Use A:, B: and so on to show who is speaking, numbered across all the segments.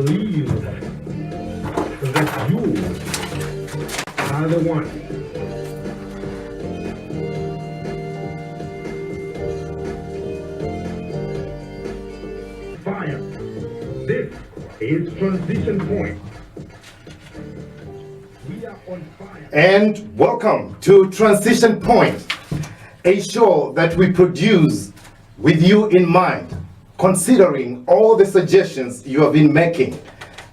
A: believe that you are the one. Fire. This is transition point. We are on fire.
B: And welcome to Transition Point, a show that we produce with you in mind, considering all the suggestions you have been making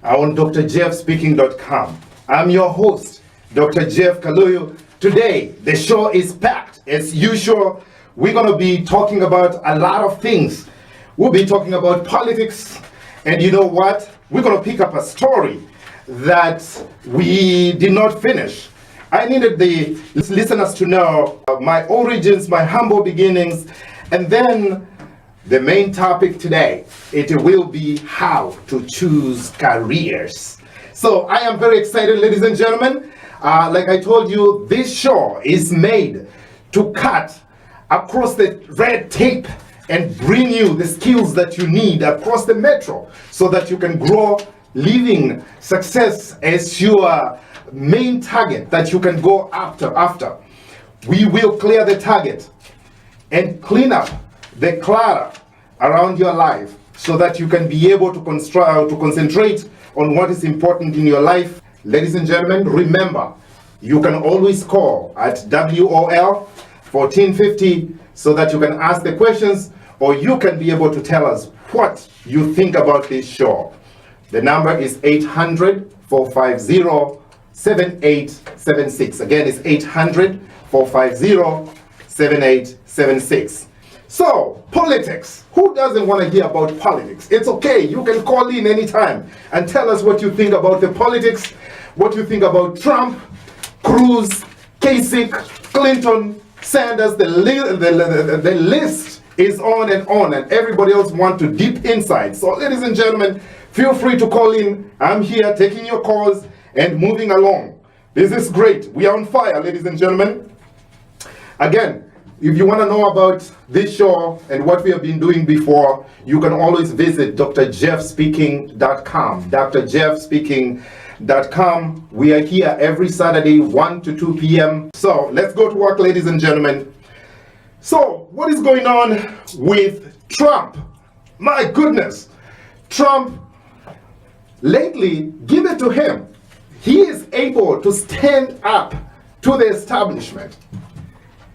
B: on drjeffspeaking.com. I'm your host, Dr. Jeff Kaluyu. Today, the show is packed. As usual, we're going to be talking about a lot of things. We'll be talking about politics, and you know what? We're going to pick up a story that we did not finish. I needed the listeners to know my origins, my humble beginnings, and then the main topic today, it will be how to choose careers. So I am very excited, ladies and gentlemen. Like I told you, this show is made to cut across the red tape and bring you the skills that you need across the metro so that you can grow, living success as your main target that you can go after. We will clear the target and clean up the clutter around your life so that you can be able to concentrate on what is important in your life. Ladies and gentlemen, remember, you can always call at WOL 1450 so that you can ask the questions, or you can be able to tell us what you think about this show. The number is 800-450-7876. Again, it's 800-450-7876. So, politics. Who doesn't want to hear about politics? It's okay. You can call in anytime and tell us what you think about the politics, what you think about Trump, Cruz, Kasich, Clinton, Sanders. The list is on, and everybody else wants to deep inside. So, ladies and gentlemen, feel free to call in. I'm here taking your calls and moving along. This is great. We are on fire, ladies and gentlemen. Again, if you want to know about this show and what we have been doing before, you can always visit drjeffspeaking.com. drjeffspeaking.com. We are here every Saturday, 1 to 2 p.m. So let's go to work, ladies and gentlemen. So what is going on with Trump? My goodness. Trump, lately, give it to him. He is able to stand up to the establishment.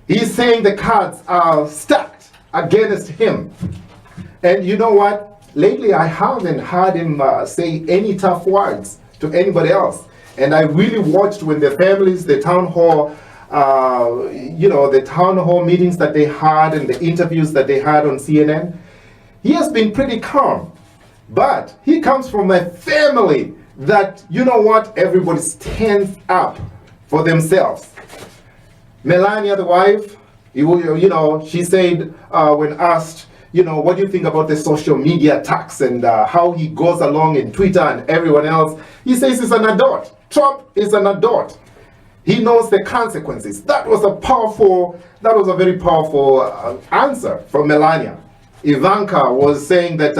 B: He's saying the cards are stacked against him. And you know what? Lately, I haven't heard him say any tough words to anybody else. And I really watched when the families, the town hall, the town hall meetings that they had and the interviews that they had on CNN. He has been pretty calm. But he comes from a family that, you know what, everybody stands up for themselves. Melania, the wife, she said when asked, what do you think about the social media attacks and how he goes along in Twitter and everyone else? He says he's an adult. Trump is an adult. He knows the consequences. That was a very powerful answer from Melania. Ivanka was saying that,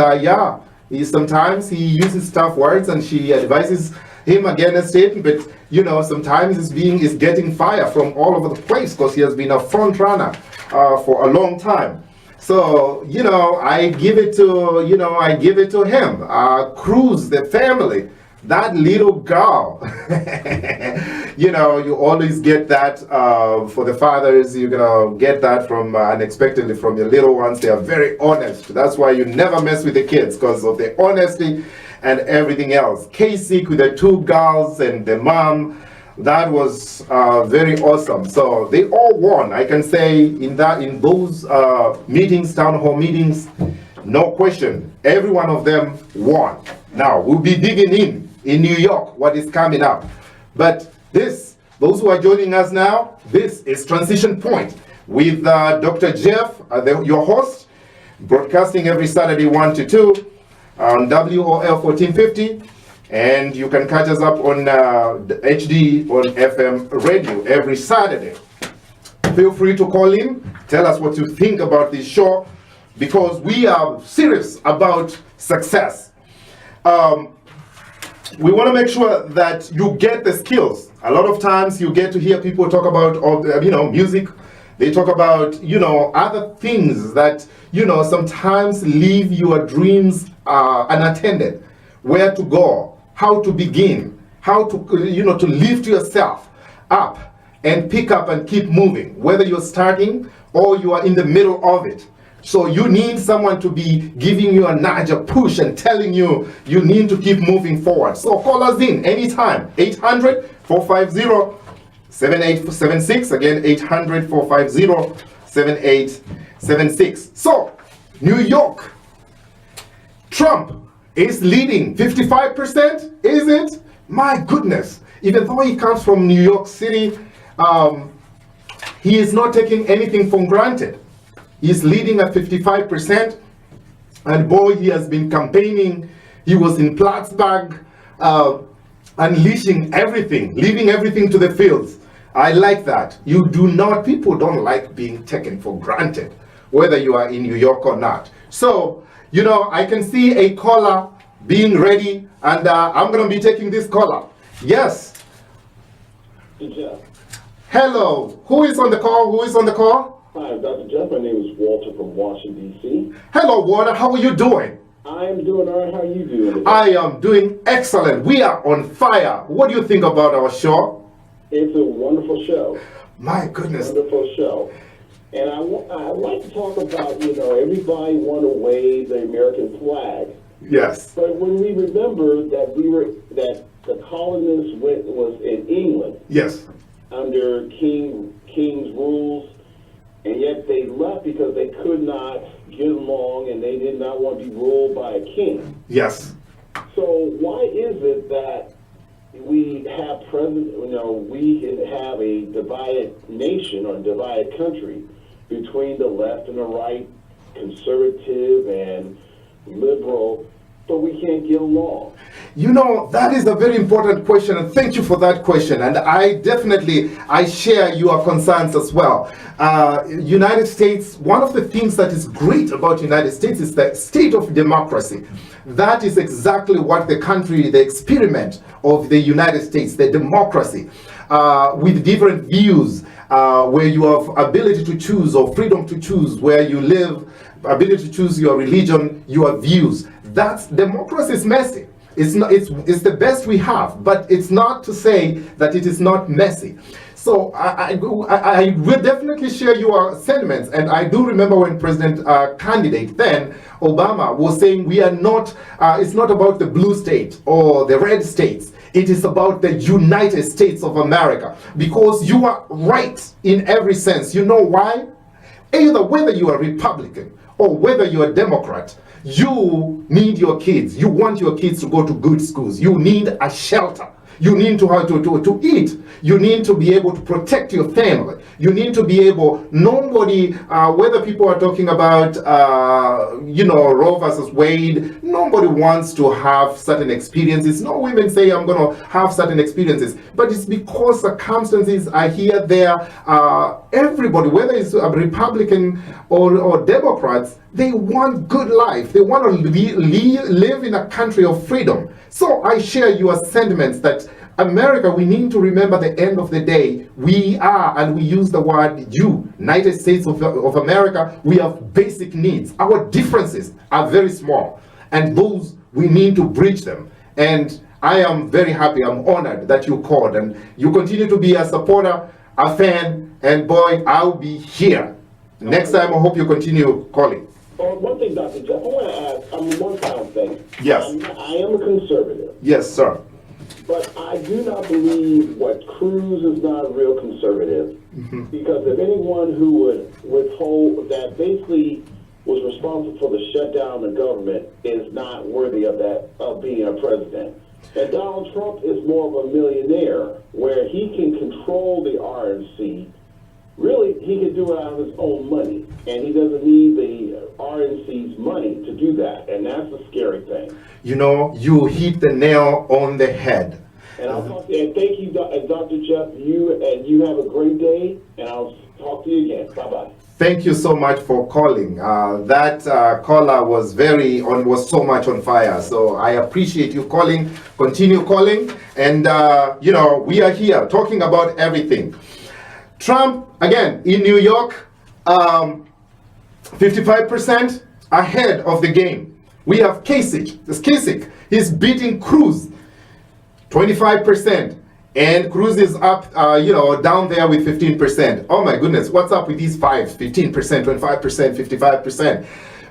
B: sometimes he uses tough words and she advises him against it, but sometimes he's getting fire from all over the place because he has been a front runner for a long time. So I give it to him. Cruz, the family, that little girl. You always get that for the fathers. You're gonna get that from unexpectedly from your little ones. They are very honest. That's why you never mess with the kids, because of the honesty and everything else. Kasich with the two girls and the mom, that was very awesome. So they all won. I can say in those meetings, town hall meetings, no question, every one of them won. Now we'll be digging in New York what is coming up. But those who are joining us now, this is Transition Point with Dr. Jeff, your host, broadcasting every Saturday 1 to 2 on WOL 1450, and you can catch us up on HD on FM radio every Saturday. Feel free to call in, tell us what you think about this show, because we are serious about success. we want to make sure that you get the skills. A lot of times you get to hear people talk about, music. They talk about, other things that, sometimes leave your dreams unattended. Where to go, how to begin, how to, to lift yourself up and pick up and keep moving, whether you're starting or you are in the middle of it. So you need someone to be giving you a nudge, a push, and telling you you need to keep moving forward. So call us in anytime, 800-450-7876. Again, 800-450-7876. So, New York, Trump is leading 55%, is it? My goodness. Even though he comes from New York City, he is not taking anything for granted. He's leading at 55%, and boy, he has been campaigning. He was in Plattsburgh, unleashing everything, leaving everything to the fields. I like that. People don't like being taken for granted, whether you are in New York or not. So, I can see a caller being ready, and I'm going to be taking this caller. Yes.
C: Jeff.
B: Hello. Who is on the call?
C: Hi, Dr. Jeff. My name is Walter from Washington, D.C.
B: Hello, Walter. How are you doing?
C: I am doing all right. How are you doing today?
B: I am doing excellent. We are on fire. What do you think about our show?
C: It's a wonderful show.
B: My goodness.
C: Wonderful show. And I like to talk about, everybody want to wave the American flag.
B: Yes.
C: But when we remember that the colonists was in England.
B: Yes.
C: Under King's rules, and yet they left because they could not get along and they did not want to be ruled by a king.
B: Yes.
C: So why is it that we have we can have a divided nation or divided country between the left and the right, conservative and liberal, but we can't get along?
B: That is a very important question, and thank you for that question. And I share your concerns as well. United States, one of the things that is great about United States is the state of democracy. That is exactly what the experiment of the United States, the democracy, with different views, where you have ability to choose or freedom to choose where you live, ability to choose your religion, your views. That's democracy is messy. It's the best we have, but it's not to say that it is not messy. So I will definitely share your sentiments, and I do remember when candidate then Obama was saying we are not. It's not about the blue state or the red states. It is about the United States of America, because you are right in every sense. You know why? Either whether you are Republican or whether you are Democrat, you need your kids. You want your kids to go to good schools. You need a shelter. You need to have to eat. You need to be able to protect your family. You need to be able, nobody, whether people are talking about, Roe versus Wade, nobody wants to have certain experiences. No women say, I'm going to have certain experiences. But it's because circumstances are here, there. Everybody, whether it's a Republican or Democrats, they want good life. They want to live in a country of freedom. So I share your sentiments that America, we need to remember the end of the day, we are, and we use the word United States of America, we have basic needs. Our differences are very small, and those, we need to bridge them. And I am very happy, I'm honored that you called, and you continue to be a supporter, a fan, and boy, I'll be here. Next time, I hope you continue calling.
C: One thing, Dr. Jeff, I want to ask, one final thing.
B: Yes.
C: I am a conservative.
B: Yes, sir.
C: But I do not believe what Cruz is not a real conservative. Because if anyone who would withhold, that basically was responsible for the shutdown of the government, is not worthy of being a president. And Donald Trump is more of a millionaire, where he can control the RNC. Really, he can do it out of his own money, and he doesn't need the RNC's money to do that, and that's the scary thing.
B: You hit the nail on the head.
C: And I'll talk to you, and thank you, Dr. Jeff. You have a great day, and I'll talk to you again. Bye-bye.
B: Thank you so much for calling. That caller was was so much on fire. So I appreciate you calling. Continue calling, and you know, we are here talking about everything. Trump again in New York, 55% ahead of the game. We have Kasich. He's beating Cruz, 25%. And Cruz is up, you know, down there with 15%. Oh my goodness, what's up with these fives? 15%, 25%, 55%.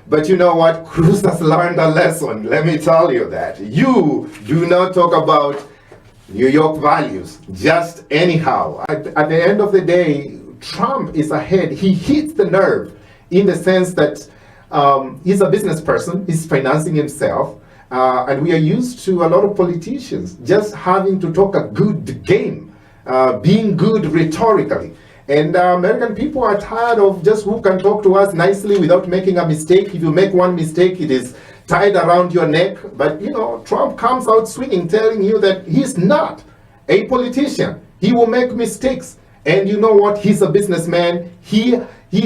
B: But you know what? Cruz has learned a lesson. Let me tell you that. You do not talk about New York values just anyhow. At the end of the day, Trump is ahead. He hits the nerve in the sense that he's a business person. He's financing himself. And we are used to a lot of politicians just having to talk a good game, being good rhetorically. And American people are tired of just who can talk to us nicely without making a mistake. If you make one mistake, it is tied around your neck. But you know, Trump comes out swinging, telling you that he's not a politician. He will make mistakes. And you know what? He's a businessman. He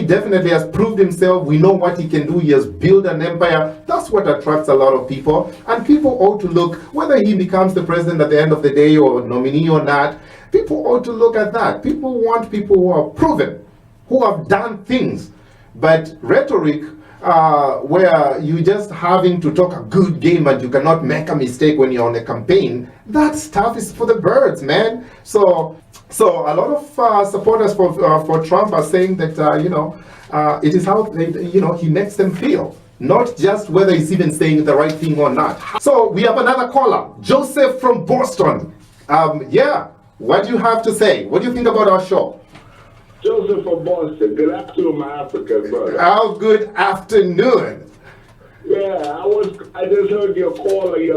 B: definitely has proved himself. We know what he can do. He has built an empire. That's what attracts a lot of people. And people ought to look, whether he becomes the president at the end of the day or nominee or not, people ought to look at that. People want people who are proven, who have done things. But rhetoric, where you just having to talk a good game and you cannot make a mistake when you're on a campaign, that stuff is for the birds, man. So a lot of supporters for Trump are saying that you know, it is how you know, he makes them feel, not just whether he's even saying the right thing or not. So we have another caller, Joseph from Boston. Yeah, what do you have to say? What do you think about our show?
C: Joseph from Boston. Good afternoon, my African brother.
B: Oh, good afternoon.
C: Yeah, I just heard your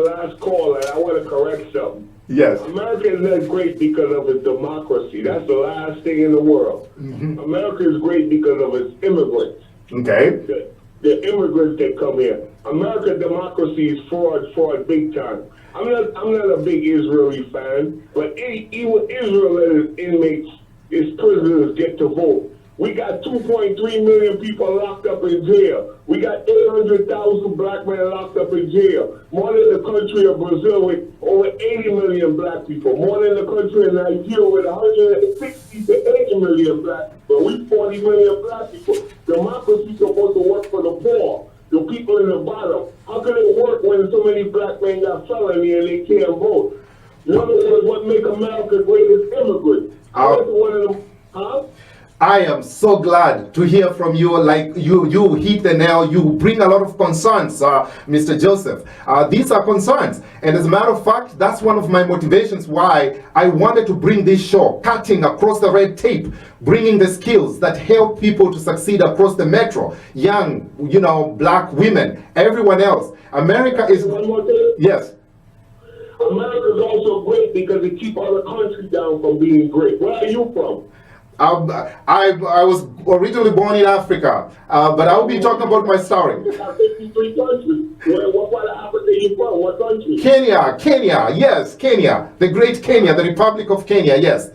C: last call, and I want to correct something.
B: Yes.
C: America is not great because of its democracy. That's the last thing in the world. Mm-hmm. America is great because of its immigrants.
B: Okay.
C: The immigrants that come here. American democracy is fraud big time. I'm not a big Israeli fan, but even Israel let its inmates, its prisoners get to vote. We got 2.3 million people locked up in jail. We got 800,000 black men locked up in jail. More than the country of Brazil with over 80 million black people. More than the country of Nigeria with 160 to 80 million black people. We 40 million black people. Democracy is supposed to work for the poor, the people in the bottom. How can it work when so many black men got felony and they can't vote? In other words, what make America great is immigrants. I went to one of them, huh?
B: I am so glad to hear from you. Like you hit the nail. You bring a lot of concerns, Mr. Joseph. These are concerns, and as a matter of fact, that's one of my motivations why I wanted to bring this show, cutting across the red tape, bringing the skills that help people to succeed across the metro. Young, you know, black women, everyone else. America is.
C: One more thing.
B: Yes.
C: America is also great because it keeps other countries down from being great. Where are you from?
B: I was originally born in Africa, but I will be talking about my story.
C: 53 countries. What part of Africa are you from? What country?
B: Kenya, yes, Kenya. The great Kenya, the Republic of Kenya, yes.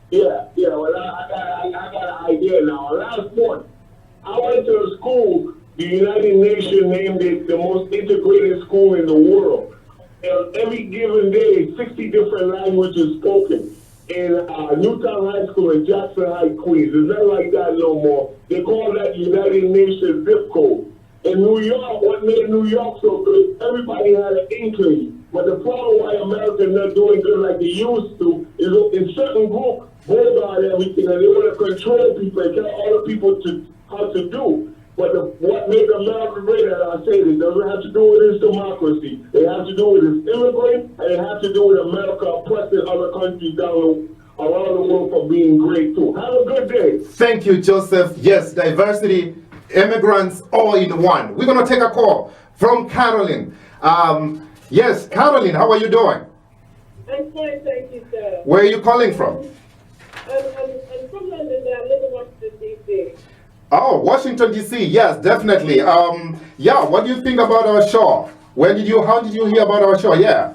C: Yeah, well, I got an idea now. Last month, I went to a school, the United Nations named it the most integrated school in the world. And every given day, 60 different languages spoken. In Newtown High School in Jackson Heights, Queens. It's not like that no more. They call that United Nations zip code. In New York, what made New York so good, everybody had an inkling. But the problem why America is not doing good like they used to is in certain groups, bogart everything, and they want to control people and tell other people how to do. But what makes America great, as I say, it doesn't have to do with its democracy. It has to do with its immigrants, and it has to do with America oppressing other countries around the world for being great too. Have a good day.
B: Thank you, Joseph. Yes, diversity, immigrants, all in one. We're going to take a call from Caroline. Yes, Caroline, how are you doing?
D: I'm fine, thank you, sir.
B: Where are you calling from?
D: I'm from London, but I live in Washington, D.C.
B: Oh, Washington, D.C. Yes, definitely. Yeah, what do you think about our show? How did you hear about our show? Yeah.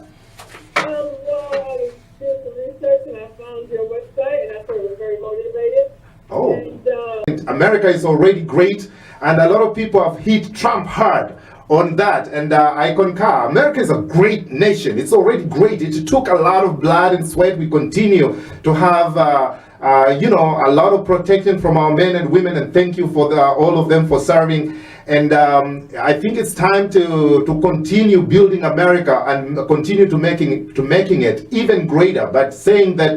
D: Well, I did some research and I found your website and I thought it was very motivated.
B: Oh.
D: And,
B: America is already great, and a lot of people have hit Trump hard on that, and I concur. America is a great nation. It's already great. It took a lot of blood and sweat. We continue to have you know, a lot of protection from our men and women, and thank you for all of them for serving. And I think it's time to continue building America and continue to making it even greater. But saying that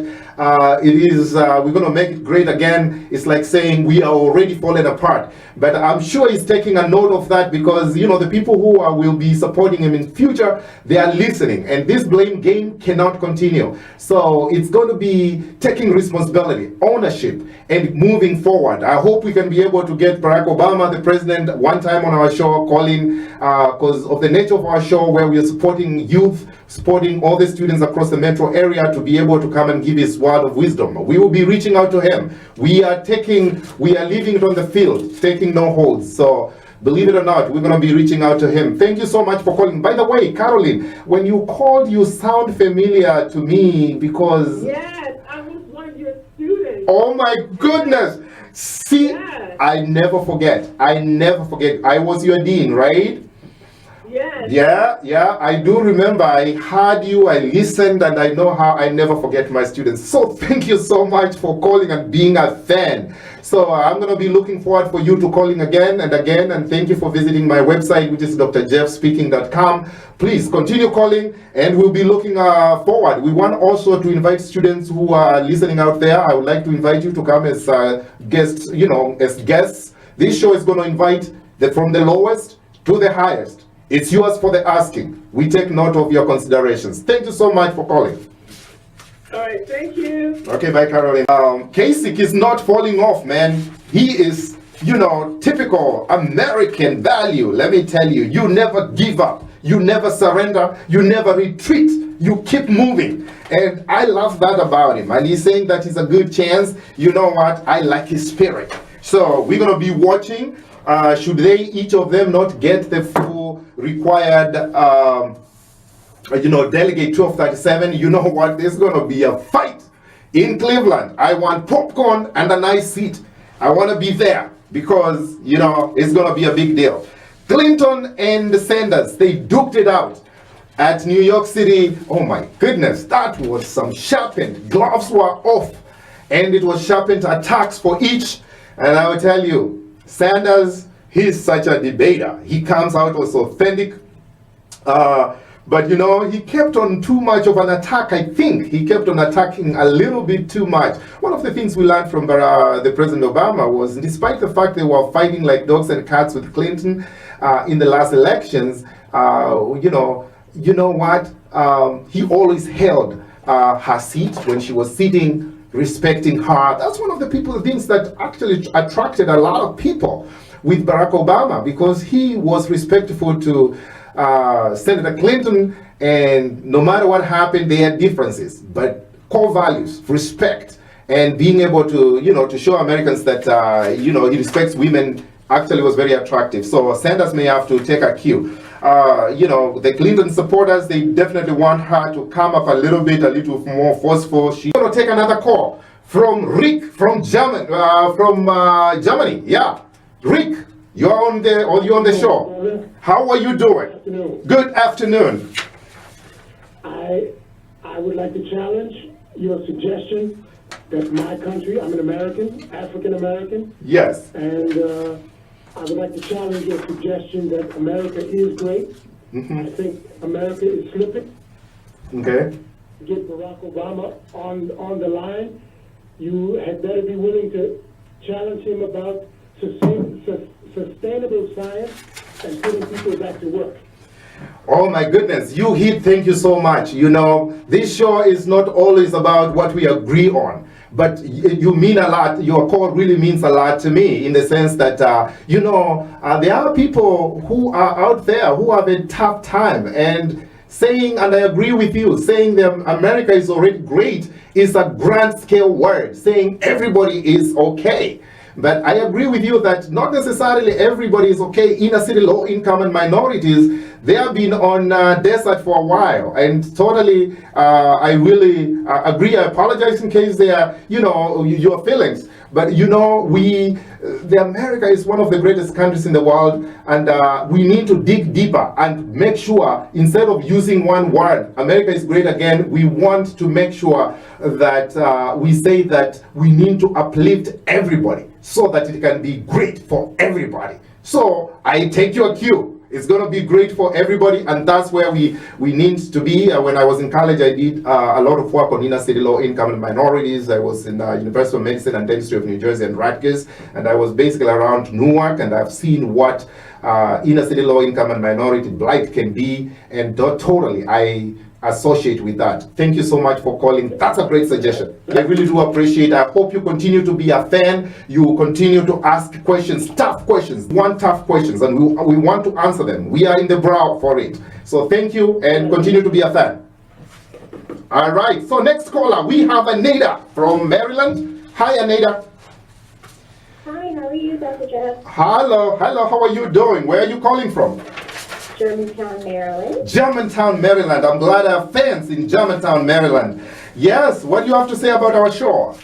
B: we're going to make it great again, it's like saying we are already falling apart. But I'm sure he's taking a note of that, because you know, the people who will be supporting him in future, they are listening, and this blame game cannot continue. So it's going to be taking responsibility, ownership, and moving forward. I hope we can be able to get Barack Obama, the president, one time on our show, calling because of the nature of our show, where we are supporting youth, supporting all the students across the metro area, to be able to come and give his word of wisdom. We will be reaching out to him. We are leaving it on the field, taking no holds. So believe it or not, we're going to be reaching out to him. Thank you so much for calling. By the way, Caroline, when you called, you sound familiar to me, because
D: Yes, I was one of your students.
B: oh my goodness. See,
D: Yes.
B: I never forget. I was your dean, right?
D: Yes.
B: Yeah, I do remember. I heard you, I listened, and I know how I never forget my students. So thank you so much for calling and being a fan. So I'm going to be looking forward for you to calling again and again, and thank you for visiting my website, which is drjeffspeaking.com. Please continue calling, and we'll be looking forward. We want also to invite students who are listening out there. I would like to invite you to come as guests, as guests. This show is going to invite from the lowest to the highest. It's yours for the asking. We take note of your considerations. Thank you so much for calling.
D: All right, thank you.
B: Okay, bye, Caroline. Kasich is not falling off, man. He is, typical American value. Let me tell you, you never give up. You never surrender. You never retreat. You keep moving. And I love that about him. And he's saying that he's a good chance. You know what? I like his spirit. So we're going to be watching. Should they, each of them, not get the full required, delegate 1237, you know what? There's going to be a fight in Cleveland. I want popcorn and a nice seat. I want to be there because, it's going to be a big deal. Clinton and Sanders, they duked it out at New York City. Oh my goodness, that was some sharpened. Gloves were off, and it was sharpened attacks for each. And I will tell you, Sanders, he's such a debater. He comes out as authentic. But he kept on too much of an attack. I think he kept on attacking a little bit too much. One of the things we learned from the President Obama was, despite the fact they were fighting like dogs and cats with Clinton in the last elections, you know what? He always held her seat when she was sitting, respecting her. That's one of the things that actually attracted a lot of people with Barack Obama, because he was respectful to Senator Clinton, and no matter what happened, they had differences, but core values, respect, and being able to, to show Americans that, he respects women actually was very attractive. So Sanders may have to take a cue. The Clinton supporters, they definitely want her to come up a little more forceful. She's going to take another call from Rick from Germany. Yeah, Rick, you're on the show. How are you doing?
E: Afternoon.
B: Good afternoon.
E: I would like to challenge your suggestion that my country, I'm an American, African American,
B: Yes.
E: and I would like to challenge your suggestion that America is great. I think America is slipping.
B: Okay.
E: Get Barack Obama on the line. You had better be willing to challenge him about sustainable science and putting people back to work.
B: Oh my goodness, thank you so much. This show is not always about what we agree on, but you mean a lot. Your call really means a lot to me, in the sense that, there are people who are out there who have a tough time, and saying, and I agree with you, saying that America is already great is a grand scale word, saying everybody is okay. But I agree with you that not necessarily everybody is okay. Inner city, low income, and minorities, they have been on desert for a while. And totally, I really agree. I apologize in case they are, your feelings. But you know, the America is one of the greatest countries in the world, and we need to dig deeper and make sure, instead of using one word, America is great again, we want to make sure that we say that we need to uplift everybody so that it can be great for everybody. So I take your cue. It's going to be great for everybody, and that's where we need to be. When I was in college, I did a lot of work on inner city low income and minorities. I was in University of Medicine and Dentistry of New Jersey and Rutgers, and I was basically around Newark, and I've seen what inner city low income and minority blight can be, and totally I associate with that. Thank you so much for calling. That's a great suggestion. I really do appreciate it. I hope you continue to be a fan. You continue to ask questions, tough questions, tough questions, and we want to answer them. We are in the brow for it. So thank you, and continue to be a fan. All right, so next caller, we have Aneda from Maryland. Hi, Aneda.
F: Hi, how are you, Dr. Jeff?
B: Hello, how are you doing? Where are you calling from?
F: Germantown, Maryland.
B: Germantown, Maryland. I'm glad I have fans in Germantown, Maryland. Yes, what do you have to say about our show?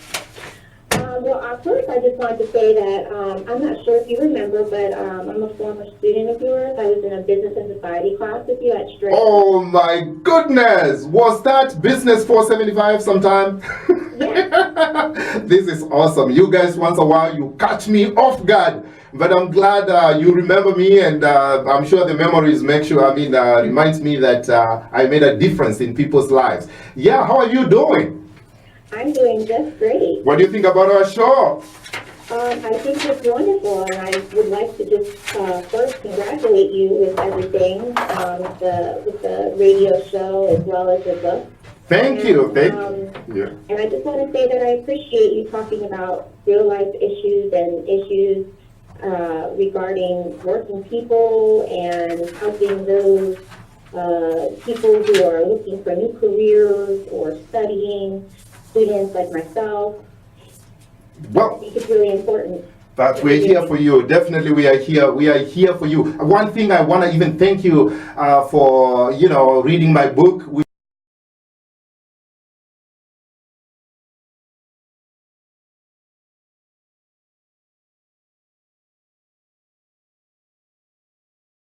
F: Well, first I just wanted to say that I'm not sure if you remember, but I'm a former student of yours. I was in a business and society class with you at Straight.
B: Oh my goodness! Was that Business 475 sometime?
F: Yeah.
B: This is awesome. You guys, once a while, you catch me off guard. But I'm glad you remember me, and I'm sure the memories reminds me that I made a difference in people's lives. Yeah, how are you doing?
F: I'm doing just great.
B: What do you think about our show?
F: I think it's wonderful, and I would like to just first congratulate you with everything, with the radio show as well as your book.
B: Thank you. Yeah.
F: And I just want to say that I appreciate you talking about real life issues and issues regarding working people and helping those people who are looking for new careers or studying, students like myself.
B: Well,
F: I think it's really important.
B: But we're here for you. Definitely, we are here. We are here for you. One thing I want to even thank you for, reading my book.